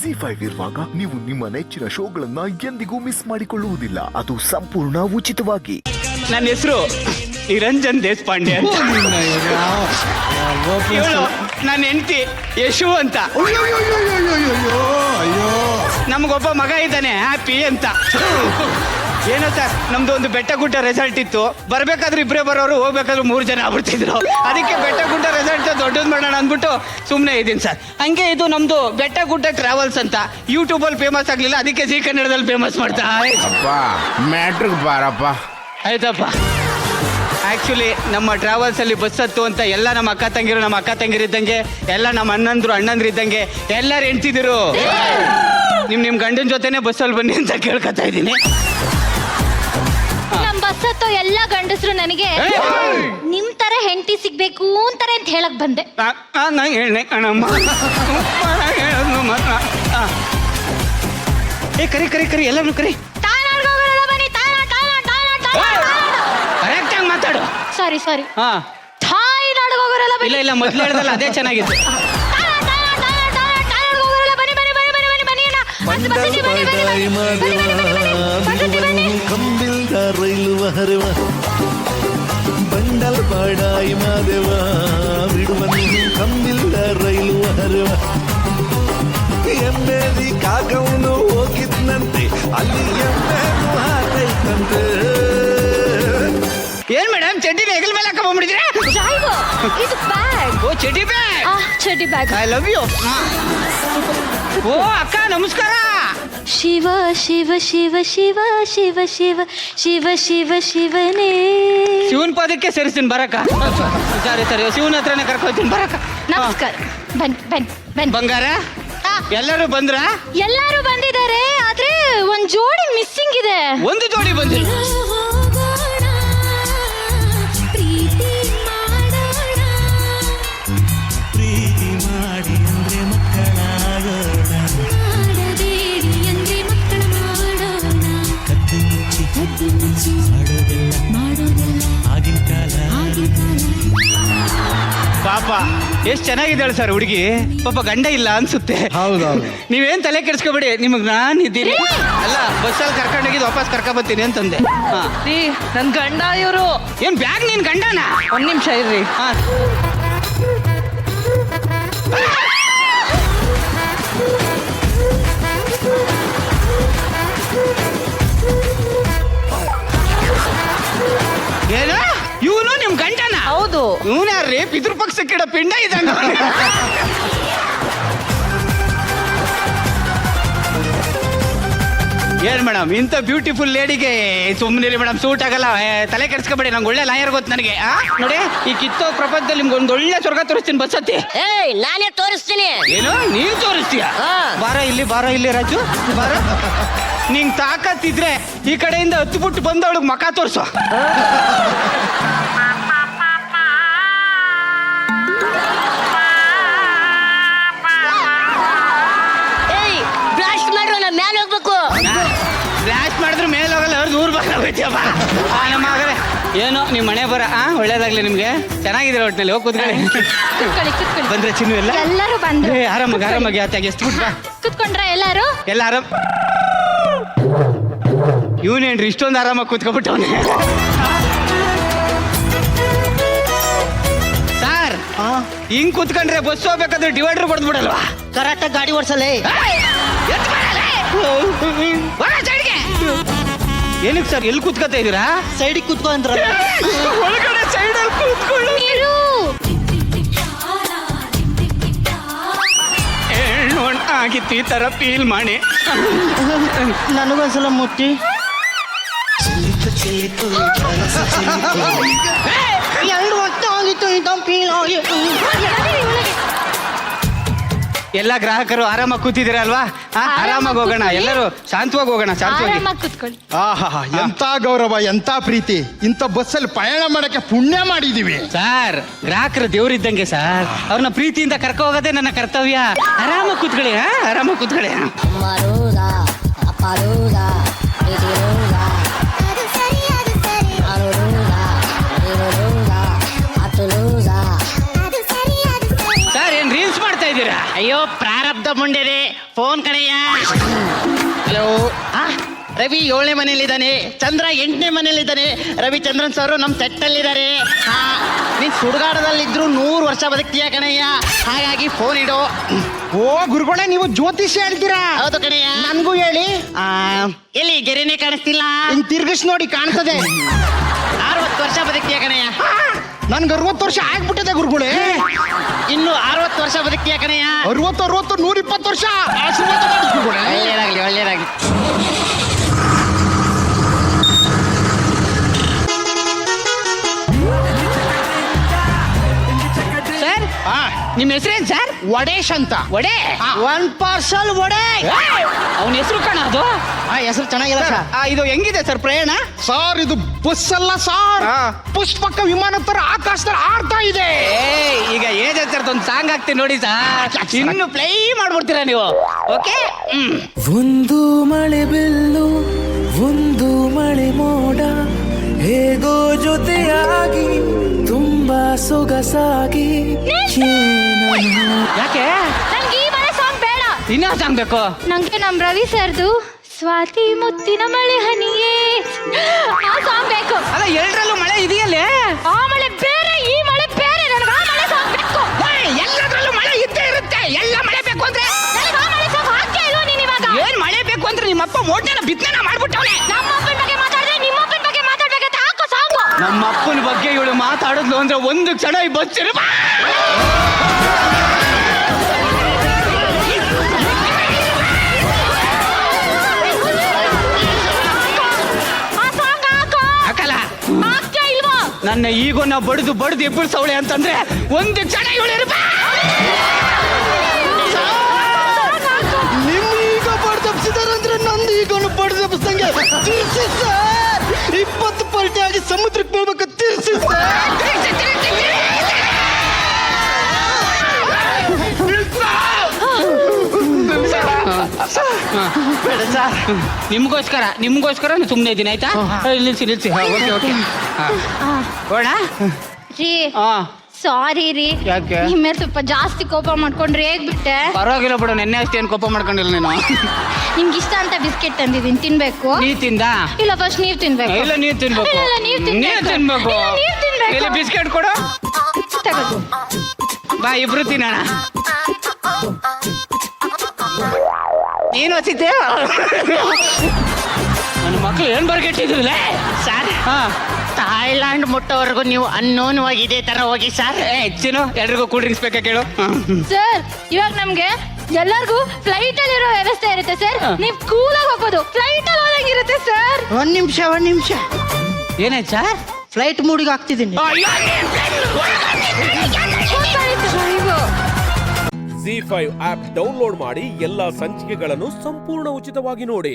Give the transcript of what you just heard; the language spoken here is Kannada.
ZEE5 ಇರುವಾಗ ನೀವು ನಿಮ್ಮ ನೆಚ್ಚಿನ ಶೋಗಳನ್ನ ಎಂದಿಗೂ ಮಿಸ್ ಮಾಡಿಕೊಳ್ಳುವುದಿಲ್ಲ. ಅದು ಸಂಪೂರ್ಣ ಉಚಿತವಾಗಿ. ನನ್ನ ಹೆಸರು ನಿರಂಜನ್ ದೇಶಪಾಂಡೆ ಅಂತ. ನನ್ನ ಹೆಂಡತಿ ಯಶು ಅಂತ. ನಮಗೊಬ್ಬ ಮಗ ಇದ್ದಾನೆ ಹ್ಯಾಪಿ ಅಂತ. ಏನೋ ಸರ್, ನಮ್ದು ಒಂದು ಬೆಟ್ಟ ಗುಡ್ಡ ರೆಸಾರ್ಟ್ ಇತ್ತು. ಬರ್ಬೇಕಾದ್ರೆ ಇಬ್ಬರೇ ಬರೋರು, ಹೋಗ್ಬೇಕಾದ್ರೆ 3 ಜನ ಆಗ್ಬಿಡ್ತಿದ್ರು. ಅದಕ್ಕೆ ಬೆಟ್ಟ ಗುಡ್ಡ ರೆಸಾರ್ಟ್ ದೊಡ್ಡದು ಮಾಡೋಣ ಅಂದ್ಬಿಟ್ಟು ಸುಮ್ಮನೆ ಇದ್ದೀನಿ ಸರ್. ಹಂಗೆ ಇದು ನಮ್ದು ಬೆಟ್ಟ ಗುಡ್ಡ ಟ್ರಾವೆಲ್ಸ್ ಅಂತ ಯೂಟ್ಯೂಬಲ್ಲಿ ಫೇಮಸ್ ಆಗಲಿಲ್ಲ, ಅದಕ್ಕೆ ಜೀ ಕನ್ನಡದಲ್ಲಿ ಫೇಮಸ್ ಮಾಡ್ತಾ ಮ್ಯಾಟ್ರಿಗೆ ಬಾರಪ್ಪ. ಆಯ್ತಪ್ಪ. ಆ್ಯಕ್ಚುಲಿ ನಮ್ಮ ಟ್ರಾವೆಲ್ಸಲ್ಲಿ ಬಸ್ ಹತ್ತು ಅಂತ ಎಲ್ಲ ನಮ್ಮ ಅಕ್ಕ ತಂಗಿರು ಇದ್ದಂಗೆ, ಎಲ್ಲ ನಮ್ಮ ಅಣ್ಣಂದ್ರು ಇದ್ದಂಗೆ ಎಲ್ಲರೂ ಹೆಂಡ್ತಿದ್ರು. ನಿಮ್ಮ ಗಂಡನ ಜೊತೆನೆ ಬಸ್ಸಲ್ಲಿ ಬನ್ನಿ ಅಂತ ಕೇಳ್ಕೊತಾ ಇದ್ದೀನಿ. ನಮ್ ಬಸ್ ಹತ್ತೋ ಎಲ್ಲ ಗಂಡಸರು ನನಗೆ ನಿಮ್ ತರ ಹೆಂಡತಿ ಸಿಗ್ಬೇಕು ಅಂತಾರೆ ಅಂತ ಹೇಳಕ್ ಬಂದೆ. ನಾನು ಹೇಳನೆ ಕಣಮ್ಮ. ಏ ಕರಿ ಎಲ್ಲರೂ ಕರಿ. ಕರೆಕ್ಟಾಗಿ ಮಾತಾಡು. ಸಾರಿ ಹಾ ಥಾಯ್ ನಾಡಗೋಗರೆಲ್ಲ ಬನ್ನಿ. ಇಲ್ಲ ಮೊದ್ಲು ಹೇಳ್ದಲ್ಲ ಅದೇ ಚೆನ್ನಾಗಿತ್ತು. ಕಂಬಿಲ್ದ ರೈಲು ಹರವ ಬಂಡಲ್ ಬಾಡಾಯಿ ಮಾದೇವ ಬಿಡುವನು ಕಂಬಿಲ್ದ ರೈಲು ಹರವ. ಎಮ್ಮೆದಿ ಕಾಕವನು ಹೋಗಿದ್ನಂತೆ, ಅಲ್ಲಿ ಎಮ್ಮೆನು ಹಾಕೈತಂತೆ. ಏನ್ ಮೇಡಮ್, ಚಡ್ಡಿನ ಹೆಗಲ್ ಮೇಲೆ ಹಾಕೊಂಡ್ಬಿಟ್ಟಿದ್ರೆ? ಇದು ಬ್ಯಾಗ್. ಓ ಚಡ್ಡಿ ಬ್ಯಾಗ್. ಚಡ್ಡಿ bag. I love you. Oh ಅಕ್ಕ ನಮಸ್ಕಾರ. ಶಿವ ಶಿವ ಶಿವ ಶಿವ ಶಿವ ಶಿವ ಶಿವ ಶಿವ ಶಿವನೇ. ಶಿವನ್ ಪದಕ್ಕೆ ಸೇರಿಸ್ತೀನಿ ಬರಕ್ಕ. ಸರಿ ಶಿವನ ಹತ್ರನೇ ಕರ್ಕೊಳ್ತೀನಿ ಬರಕ್ಕ. ನಮಸ್ಕಾರ. ಬನ್ನಿ. ಬಂಗಾರ ಎಲ್ಲರೂ ಬಂದ್ರ? ಎಲ್ಲರೂ ಬಂದಿದ್ದಾರೆ, ಆದ್ರೆ ಒಂದ್ ಜೋಡಿ ಮಿಸ್ಸಿಂಗ್ ಇದೆ. ಒಂದು ಜೋಡಿ ಬಂದಿಲ್ಲ. ಪಾಪ ಎಷ್ಟ್ ಚೆನ್ನಾಗಿದ್ದಾಳೆ ಸರ್ ಹುಡುಗಿ. ಪಾಪ ಗಂಡ ಇಲ್ಲ ಅನ್ಸುತ್ತೆ. ಹೌದೌದು. ನೀವೇನ್ ತಲೆ ಕೆಡಿಸ್ಕೊಬೇಡಿ, ನಿಮಗ್ ನಾನ್ ಇದ್ದೀನಿ. ಅಲ್ಲ ಬಸ್ಸಲ್ಲಿ ಕರ್ಕೊಂಡೋಗಿದ್ದು ವಾಪಸ್ ಕರ್ಕೊಂಬತ್ತೀನಿ ಅಂತಂದೆ. ನನ್ ಗಂಡ ಇವರು. ಏನ್ ಬ್ಯಾಗ್ ನಿನ್ ಗಂಡನ? ಒಂದ್ ನಿಮಿಷ ಇರ್ರಿ. ಏನು ಇವನು ನಿಮ್ ಗಂಡನ? ಹೌದು. ಇವನು ಯಾರ್ರಿ? ಪಿತೃ ಪಕ್ಷಕ್ಕಿಡ ಪಿಂಡ ಇದ್ದಂಗ. ಏನ್ ಮೇಡಮ್, ಇಂಥ ಬ್ಯೂಟಿಫುಲ್ ಲೇಡಿಗೆ ಸುಮ್ಮನೆ ಮೇಡಮ್ ಸೂಟ್ ಆಗಲ್ಲ. ತಲೆ ಕೆಡಿಸ್ಕೊಬೇಡಿ, ನಂಗೆ ಒಳ್ಳೆ ಲಾಯರ್ ಗೊತ್ತು ನನಗೆ. ನೋಡಿ ಈ ಕಿತ್ತೋ ಪ್ರಪಂಚದಲ್ಲಿ ನಿಮ್ಗೆ ಒಂದು ಒಳ್ಳೆ ಸ್ವರ್ಗ ತೋರಿಸ್ತೀನಿ ಬಸ್ ಹತ್ತಿ. ನಾನೇ ತೋರಿಸ್ತೀನಿ. ಏನು ನೀನ್ ತೋರಿಸ್ತೀಯ? ಬಾರ ಇಲ್ಲಿ ರಾಜು ಬಾರ. ನಿಂಗ್ ತಾಕತ್ತಿದ್ರೆ ಈ ಕಡೆಯಿಂದ ಹತ್ಬಿಟ್ಟು ಬಂದವಳಿಗೆ ಮಕ ತೋರ್ಸು. ಬ್ಲಾಸ್ಟ್ ಮಾಡ್ರು, ನಾ ಮ್ಯಾಲ ಹೋಗ್ಬೇಕು. ಬ್ಲಾಸ್ಟ್ ಮಾಡಿದ್ರೆ ಮೇಲೆ ಹೋಗಲ್ಲ, ಅವ್ರದ್ದು ಊರ್ ಬರೋಗ್ತೇವ. ನಮ್ಮ ಆಗಲೇ ಏನೋ ನಿಮ್ಮ ಮನೆ ಬರ. ಒಳ್ಳೇದಾಗ್ಲಿ ನಿಮ್ಗೆ. ಚೆನ್ನಾಗಿದ್ರೆ ಒಟ್ಟಿನಲ್ಲಿ ಹೋಗಿ ಕೂತ್ಕೊಳ್ಳಿ. ಬಂದ್ರೆ ಚಿನ್ನು ಎಲ್ಲ ಎಲ್ಲರೂ ಬಂದ್ರು. ಆರಾಮಾಗಿ ಆತಾಗಿ ಎಷ್ಟು ಬಿಟ್ಟ ಕುತ್ಕೊಂಡ್ರ ಎಲ್ಲಾರು? ಎಲ್ಲ ಆರಾಮ್. ಇವನೇನ್ರಿ ಇಷ್ಟೊಂದು ಆರಾಮಾಗಿ ಕೂತ್ಕೊಬಿಟ್ಟವನೆ. ಸರ್ ಹಿಂಗ್ ಕೂತ್ಕೊಂಡ್ರೆ ಬಸ್ ಹೋಗ್ಬೇಕಾದ್ರೆ ಡಿವೈಡರ್ ಕೊಡ್ದು ಬಿಡಲ್ವಾ? ಕರೆಕ್ಟಾಗಿ ಗಾಡಿ ಓಡಿಸಲೇ. ಏನಕ್ಕೆ ಸರ್ ಎಲ್ಲಿ ಕೂತ್ಕೊತಾ ಇದೀರಾ? ಸೈಡಿಗೆ ಕೂತ್ಕೊ ಅಂದ್ರ. ಒಳಗಡೆ ಸೈಡಲ್ಲಿ ಕೂತ್ಕೊಳ್ಳು. ಆಗಿತ್ತು ಈ ತರ ಫೀಲ್ ಮಾಡಿ. ನನಗೊಂದ್ಸಲ ಮುಟ್ಟಿ. ಎರಡು ವರ್ಷ ಆಗಿತ್ತು ಇಂಥ ಫೀಲ್ ಆಗಿ. ಎಲ್ಲ ಗ್ರಾಹಕರು ಆರಾಮಾಗಿ ಕೂತಿದ್ದೀರಾ ಅಲ್ವಾ? ಆರಾಮಾಗಿ ಹೋಗೋಣ, ಎಲ್ಲರೂ ಶಾಂತವಾಗಿ ಹೋಗೋಣ. ಶಾಂತವಾಗಿ ಕೂತ್ಕೊಳ್ಳಿ. ಆಹಾ, ಎಂತ ಗೌರವ, ಎಂತ ಪ್ರೀತಿ. ಇಂಥ ಬಸ್ಸಲ್ಲಿ ಪ್ರಯಾಣ ಮಾಡಕ್ಕೆ ಪುಣ್ಯ ಮಾಡಿದೀವಿ ಸರ್. ಗ್ರಾಹಕರು ದೇವ್ರಿದ್ದಂಗೆ ಸರ್, ಅವ್ರನ್ನ ಪ್ರೀತಿಯಿಂದ ಕರ್ಕೊ ಹೋಗೋದೇ ನನ್ನ ಕರ್ತವ್ಯ. ಆರಾಮಾಗಿ ಕೂತ್ಕೊಳ್ಳಿ. ಆರಾಮಾಗಿ ಕೂತ್ಕೊಳ್ಳಿ. ಸರ್ ಏನ್ ರೀಲ್ಸ್ ಮಾಡ್ತಾ ಇದ್ದೀರಾ? ಅಯ್ಯೋ ಪ್ರಾರಬ್ಧ ಮುಂಡೆರೆ, ಫೋನ್ ಕಡೆಯ. ಹಲೋ. ರವಿ 7ನೇ ಮನೇಲಿದ್ದಾನೆ, ಚಂದ್ರ 8ನೇ ಮನೇಲಿದ್ದಾನೆ. ರವಿಚಂದ್ರನ್ ಸರ್ ನಮ್ಮ ಸೆಟ್ಟಲ್ಲಿದ್ದಾರೆ. ಹಾ, ನೀನ್ ಸುಡುಗಾಡದಲ್ಲಿದ್ರು 100 ವರ್ಷ ಬದುಕ್ತೀಯ ಕಣಯ್ಯ, ಹಾಗಾಗಿ ಫೋನ್ ಇಡು. ಓ ಗುರುಗಳೇ, ನೀವು ಜ್ಯೋತಿಷ್ಯ ಹೇಳ್ತೀರಾ? ಹೌದು ಕಣಯ್ಯ. ನನ್ಗೂ ಹೇಳಿ. ಎಲ್ಲಿ ಗೆರೆನೇ ಕಾಣಿಸ್ತಿಲ್ಲ? ಹಿಂಗ್ ತಿರ್ಗಿಸ್ ನೋಡಿ, ಕಾಣ್ತದೆ. 60 ವರ್ಷ ಬದುಕ್ತೀಯ ಕಣಯ್ಯ. ನನ್ಗೆ 60 ವರ್ಷ ಆಗ್ಬಿಟ್ಟಿದೆ ಗುರುಗಳೇ. ಇನ್ನು 60 ವರ್ಷ ಬದುಕ್ತೀಯ ಕಣಯ್ಯ. 60 120 ವರ್ಷ ಆಶೀರ್ವಾದ ಮಾಡಿ ಗುರುಗಳೇ. ಒಳ್ಳೇದಾಗ್ಲಿ, ಒಳ್ಳೇದಾಗ್ಲಿ. ಸರ್, ನಿಮ್ಮ ಹೆಸರೇನ್ ಸರ್? ವಡೇಶ್ ಅಂತ. ಒಡೆ. 1 ಪಾರ್ಸಲ್ ವಡೆ. ಅವನ ಹೆಸರು ಕಣ ಅದು. ಹೆಸರು ಚೆನ್ನಾಗಿಲ್ಲ ಸರ್. ಇದು ಹೆಂಗಿದೆ ಸರ್ ಪ್ರಯಾಣ? ಸಾರ್ ಇದು ಬಸ್ ಅಲ್ಲ ಸಾರ್, ಹಾ. ಪುಷ್ಪಕ ವಿಮಾನ ತರ ಆಕಾಶದಲ್ಲಿ ಆಡ್ತಾ ಇದೆ. ಈಗ ಏನ್ ಸರ್ ಒಂದು ಸಾಂಗ್ ಹಾಕ್ತೀನಿ ನೋಡಿ ಸರ್, ಇನ್ನು ಪ್ಲೇ ಮಾಡ್ಬಿಡ್ತೀರಾ ನೀವು. ಓಕೆ. ಒಂದು ಮಳೆ ಬಿಲ್ಲು, ಒಂದು ಮಳೆ ಮೋಡ, ಹೇಗೋ ಜೊತೆಯಾಗಿ ತುಂಬಾ ಸೊಗಸಾಗಿ. ಯಾಕೆ ನಂಗೆ ಈ ಮಳೆ ಸಾಂಗ್ ಬೇಡ. ಇನ್ನ ಸಾಂಗ್ ಬೇಕು? ನಂಗೆ ನಮ್ ರವಿ ಸರ್ದು ಸ್ವಾತಿ ಮುತ್ತಿನ ಮಳೆ ಹನಿಯೇ ಆ ಸಾಂಗ್ ಬೇಕು. ಅಲ್ಲ, ಎರಡರಲ್ಲೂ ಮಳೆ ಇದೆಯಲ್ಲೇ. ಆ ಮಳೆ ಬೇರೆ, ಈ ಮಳೆ ಬೇರೆ. ನನಗೆ ಆ ಮಳೆ ಸಾಂಗ್ ಬೇಕು. ಎಲ್ಲದರಲ್ಲೂ ಮಳೆ ಇದ್ದೇ ಇರುತ್ತೆ. ಎಲ್ಲ ಮಳೆ ಬೇಕು ಅಂದ್ರೆ ನನಗೆ ಆ ಮಳೆ ಸಾಂಗ್ ಹಾಕೇ ಇಲ್ವಾ ನೀನ್ ಇವಾಗ? ಏನ್ ಮಳೆ ಬೇಕು ಅಂದ್ರೆ ನಿಮ್ಮಪ್ಪ ಮೋಟೆನ ಬಿತ್ತನೆ ಮಾಡ್ಬಿಟ್ಟವನೆ. ನಮ್ಮ ಅಪ್ಪನ ಬಗ್ಗೆ ಮಾತಾಡಿದ್ರೆ ನಿಮ್ಮ ಅಪ್ಪನ ಬಗ್ಗೆ ಮಾತಾಡ್ಬೇಕಂತ ಹಾಕೋ ಸಾಂಗು. ನಮ್ಮ ಅಪ್ಪನ ಬಗ್ಗೆ ಇವಳು ಮಾತಾಡಿದ್ಲು ಅಂದ್ರೆ ಒಂದು ಕ್ಷಣ ಈ ಬಸ್ ಆ ಸಾಂಗ್ ಹಾಕೋ. ಹಾಕಲ್ಲ. ಹಾಕ್ಯಾ ಇಲ್ವಾ? ನನ್ನ ಈಗೋನ ಬಡ್ದು ಎಬ್ಬಳಿಸವಳೆ ಅಂತಂದ್ರೆ ಒಂದು ಕ್ಷಣ ಇವಳು ನಿಮ್ ಈಗ ಬಡ್ದಪ್ಸಿದಾರಂದ್ರೆ ನಂದು ಈಗನು ಬಡ್ದಪ್ಸಂಗೆ. ತಿರ್ಸಿ ಸರ್, 20 ಪಲ್ಟಿ ಆಗಿ ಸಮುದ್ರಕ್ಕೆ ಬೀಳ್ಬೇಕು. ತಿರ್ಸಿ ನಿಮ್ಗೋಸ್ಕರ ಸುಮ್ಮನೆ ಇದ್ದೀನಿ ಆಯ್ತಾ? ನಿಲ್ಸಿ. Okay okay. ಓಡ. ರೀ, ಹಾ, ಸಾರಿ ರೀ. ಯಾಕೆ? ನಿಮ್ಮ ಮೇಲೆ ಸ್ವಲ್ಪ ಜಾಸ್ತಿ ಕೋಪ ಮಾಡ್ಕೊಂಡ್ರೆ ಹೇಗ್ಬಿಟ್ಟೆ? ಪರವಾಗಿಲ್ಲ ಬಿಡು, ನೆನ್ನೆ ಅಷ್ಟೇ ಏನು ಕೋಪ ಮಾಡ್ಕೊಂಡಿಲ್ಲ ನೀನು. ನಿಮ್ಗೆ ಇಷ್ಟ ಅಂತ ಬಿಸ್ಕೆಟ್ ತಂದಿದ್ದೀನಿ, ತಿನ್ಬೇಕು? ನೀ ತಿಂದ? ಇಲ್ಲ, ಫಸ್ಟ್ ನೀವ್ ತಿನ್ಬೇಕು. ಇಲ್ಲ, ನೀವ್ ತಿನ್ಬೇಕು. ಇಲ್ಲ, ನೀವ್ ತಿನ್ಬೇಕು. ಇಲ್ಲ, ನೀವ್ ತಿನ್ಬೇಕು. ಇಲ್ಲ, ಬಿಸ್ಕೆಟ್ ಕೊಡು. ತಗೋ. ಬಾ, ಇಬ್ರು ತಿನ್ನೋಣ. ನೀನು ಹಚ್ಚಿದ್ದೆ ನನ್ನ ಮಕ್ಳು ಏನ್ ಬರ್ಗೆಟ್ಟಿದ್ರಲ್ಲ ಸರ್, ಥಾಯ್ಲ್ಯಾಂಡ್ ಮುಟ್ಟೋವರೆಗೂ ನೀವು ಅನ್ನೋನ್ವಾಗಿ ಇದೇ ತರ ಹೋಗಿ ಸರ್. ಹೆಚ್ಚಿನ ಎಲ್ರಿಗೂ ಕೂಲ್ ಡ್ರಿಂಕ್ಸ್ ಬೇಕಾ ಕೇಳು. ಸರ್, ಇವಾಗ ನಮ್ಗೆ ಎಲ್ಲರಿಗೂ ಫ್ಲೈಟ್ ಅಲ್ಲಿ ಇರೋ ವ್ಯವಸ್ಥೆ ಇರುತ್ತೆ ಸರ್. ನೀವ್ ಕೂಲಾಗಿ ಹೋಗ್ಬೋದು, ಫ್ಲೈಟ್ ಅಲ್ಲಿ ಹೋದಂಗಿರುತ್ತೆ ಸರ್. ಒಂದ್ ನಿಮಿಷ ಏನಾಯ್ತು ಸರ್? ಫ್ಲೈಟ್ ಮೂಡಿಗೆ ಹಾಕ್ತಿದ್ದೀನಿ. ZEE5 ಆಪ್ ಡೌನ್ಲೋಡ್ ಮಾಡಿ ಎಲ್ಲಾ ಸಂಚಿಕೆಗಳನ್ನು ಸಂಪೂರ್ಣ ಉಚಿತವಾಗಿ ನೋಡಿ.